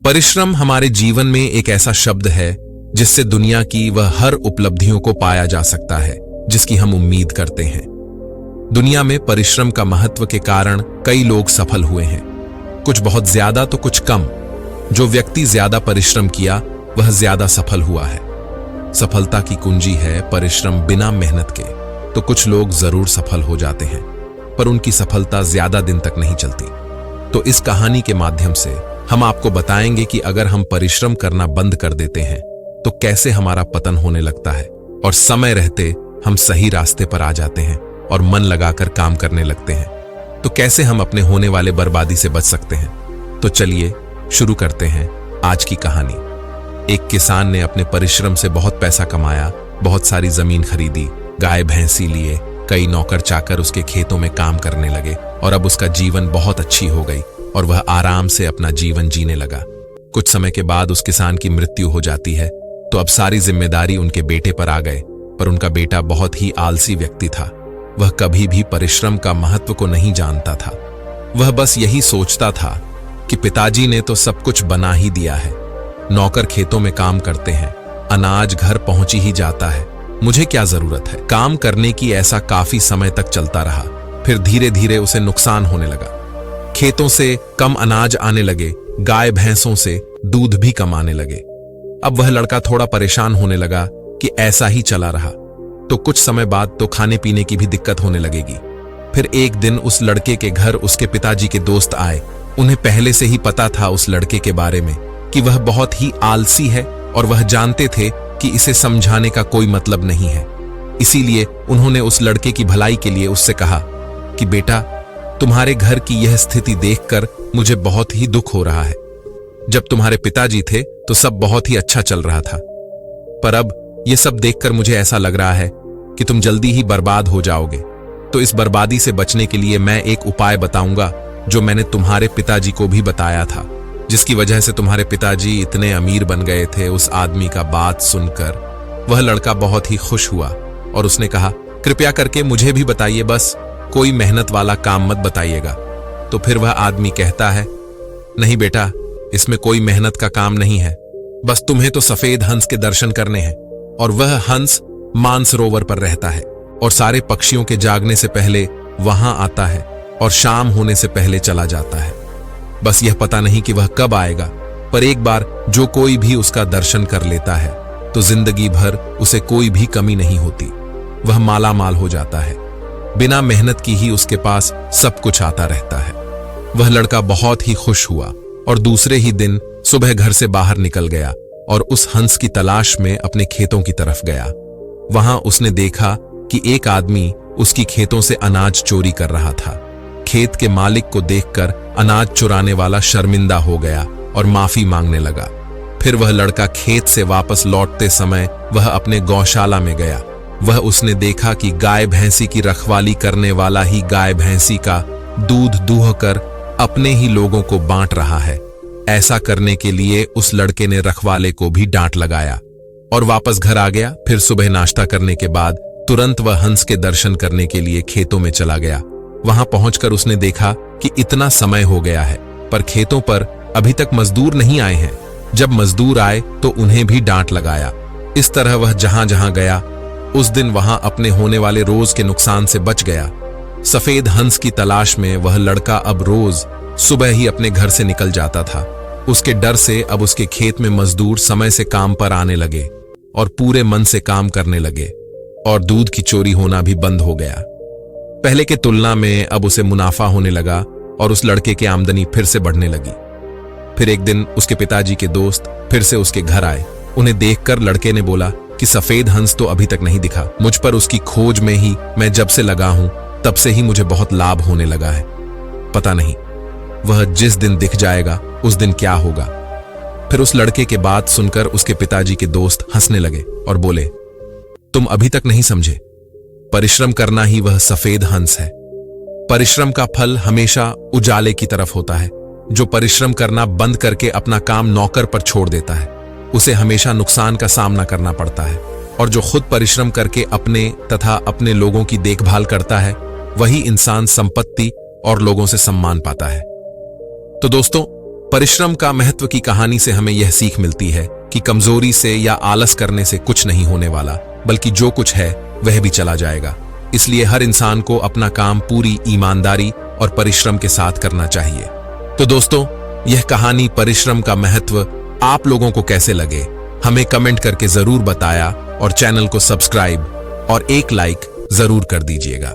परिश्रम हमारे जीवन में एक ऐसा शब्द है जिससे दुनिया की वह हर उपलब्धियों को पाया जा सकता है जिसकी हम उम्मीद करते हैं। दुनिया में परिश्रम का महत्व के कारण कई लोग सफल हुए हैं, कुछ बहुत ज्यादा तो कुछ कम। जो व्यक्ति ज्यादा परिश्रम किया वह ज्यादा सफल हुआ है। सफलता की कुंजी है परिश्रम। बिना मेहनत के तो कुछ लोग जरूर सफल हो जाते हैं, पर उनकी सफलता ज्यादा दिन तक नहीं चलती। तो इस कहानी के माध्यम से हम आपको बताएंगे कि अगर हम परिश्रम करना बंद कर देते हैं तो कैसे हमारा पतन होने लगता है और समय रहते हम सही रास्ते पर आ जाते हैं और मन लगाकर काम करने लगते हैं। तो कैसे हम अपने होने वाले बर्बादी से बच सकते हैं। तो चलिए शुरू करते हैं आज की कहानी। एक किसान ने अपने परिश्रम से बहुत पैसा कमाया, बहुत सारी जमीन खरीदी, गाय भैंसी लिए, कई नौकर चाकर उसके खेतों में काम करने लगे और अब उसका जीवन बहुत अच्छी हो गई और वह आराम से अपना जीवन जीने लगा। कुछ समय के बाद उस किसान की मृत्यु हो जाती है तो अब सारी जिम्मेदारी उनके बेटे पर आ गए, पर उनका बेटा बहुत ही आलसी व्यक्ति था। वह कभी भी परिश्रम का महत्व को नहीं जानता था। वह बस यही सोचता था कि पिताजी ने तो सब कुछ बना ही दिया है, नौकर खेतों में काम करते हैं, अनाज घर पहुंच ही जाता है, मुझे क्या जरूरत है। काम करने की ऐसा काफी समय तक चलता रहा। फिर धीरे धीरे उसे नुकसान होने लगा। खेतों से कम अनाज आने लगे, गाय भैंसों से दूध भी कम आने लगे। अब वह लड़का थोड़ा परेशान होने लगा कि ऐसा ही चला रहा तो कुछ समय बाद तो खाने पीने की भी दिक्कत होने लगेगी। फिर एक दिन उस लड़के के घर उसके पिताजी के दोस्त आए। उन्हें पहले से ही पता था उस लड़के के बारे में कि वह बहुत ही आलसी है और वह जानते थे कि इसे समझाने का कोई मतलब नहीं है। इसीलिए उन्होंने उस लड़के की भलाई के लिए उससे कहा कि बेटा, तुम्हारे घर की यह स्थिति देखकर मुझे बहुत ही दुख हो रहा है। जब तुम्हारे पिताजी थे तो सब बहुत ही अच्छा चल रहा था, पर अब यह सब देखकर मुझे ऐसा लग रहा है कि तुम जल्दी ही बर्बाद हो जाओगे। तो इस बर्बादी से बचने के लिए मैं एक उपाय बताऊंगा जो मैंने तुम्हारे पिताजी को भी बताया था, जिसकी वजह से तुम्हारे पिताजी इतने अमीर बन गए थे। उस आदमी का बात सुनकर वह लड़का बहुत ही खुश हुआ और उसने कहा, कृपया करके मुझे भी बताइए, बस कोई मेहनत वाला काम मत बताइएगा। तो फिर वह आदमी कहता है, नहीं बेटा, इसमें कोई मेहनत का काम नहीं है, बस तुम्हें तो सफेद हंस के दर्शन करने हैं। और वह हंस मानसरोवर पर रहता है और सारे पक्षियों के जागने से पहले वहां आता है और शाम होने से पहले चला जाता है। बस यह पता नहीं कि वह कब आएगा, पर एक बार जो कोई भी उसका दर्शन कर लेता है तो जिंदगी भर उसे कोई भी कमी नहीं होती। वह माला माल हो जाता है, बिना मेहनत की ही उसके पास सब कुछ आता रहता है। वह लड़का बहुत ही खुश हुआ और दूसरे ही दिन सुबह घर से बाहर निकल गया और उस हंस की तलाश में अपने खेतों की तरफ गया। वहां उसने देखा कि एक आदमी उसकी खेतों से अनाज चोरी कर रहा था। खेत के मालिक को देखकर अनाज चुराने वाला शर्मिंदा हो गया और माफी मांगने लगा। फिर वह लड़का खेत से वापस लौटते समय वह अपने गौशाला में गया। वह उसने देखा कि गाय भैंसी की रखवाली करने वाला ही गाय भैंसी का दूध दूह कर अपने ही लोगों को बांट रहा है। ऐसा करने के लिए उस लड़के ने रखवाले को भी डांट लगाया और वापस घर आ गया। फिर सुबह नाश्ता करने के बाद तुरंत वह हंस के दर्शन करने के लिए खेतों में चला गया। वहां पहुंचकर उसने देखा कि इतना समय हो गया है पर खेतों पर अभी तक मजदूर नहीं आए हैं। जब मजदूर आए तो उन्हें भी डांट लगाया। इस तरह वह जहां जहां गया उस दिन वहां अपने होने वाले रोज के नुकसान से बच गया। सफेद हंस की तलाश में वह लड़का अब रोज सुबह ही अपने घर से निकल जाता था। उसके डर से अब उसके खेत में मजदूर समय से काम पर आने लगे और पूरे मन से काम करने लगे और दूध की चोरी होना भी बंद हो गया। पहले के तुलना में अब उसे मुनाफा होने लगा और उस लड़के की आमदनी फिर से बढ़ने लगी। फिर एक दिन उसके पिताजी के दोस्त फिर से उसके घर आए। उन्हें देखकर लड़के ने बोला कि सफेद हंस तो अभी तक नहीं दिखा। मुझ पर उसकी खोज में ही मैं जब से लगा हूं तब से ही मुझे बहुत लाभ होने लगा है। पता नहीं वह जिस दिन दिख जाएगा उस दिन क्या होगा। फिर उस लड़के के बात सुनकर उसके पिताजी के दोस्त हंसने लगे और बोले, तुम अभी तक नहीं समझे, परिश्रम करना ही वह सफेद हंस है। परिश्रम का फल हमेशा उजाले की तरफ होता है। जो परिश्रम करना बंद करके अपना काम नौकर पर छोड़ देता है उसे हमेशा नुकसान का सामना करना पड़ता है, और जो खुद परिश्रम करके अपने तथा अपने लोगों की देखभाल करता है वही इंसान संपत्ति और लोगों से सम्मान पाता है। तो दोस्तों, परिश्रम का महत्व की कहानी से हमें यह सीख मिलती है कि कमजोरी से या आलस करने से कुछ नहीं होने वाला, बल्कि जो कुछ है वह भी चला जाएगा। इसलिए हर इंसान को अपना काम पूरी ईमानदारी और परिश्रम के साथ करना चाहिए। तो दोस्तों, यह कहानी परिश्रम का महत्व आप लोगों को कैसे लगे, हमें कमेंट करके जरूर बताया और चैनल को सब्सक्राइब और एक लाइक जरूर कर दीजिएगा।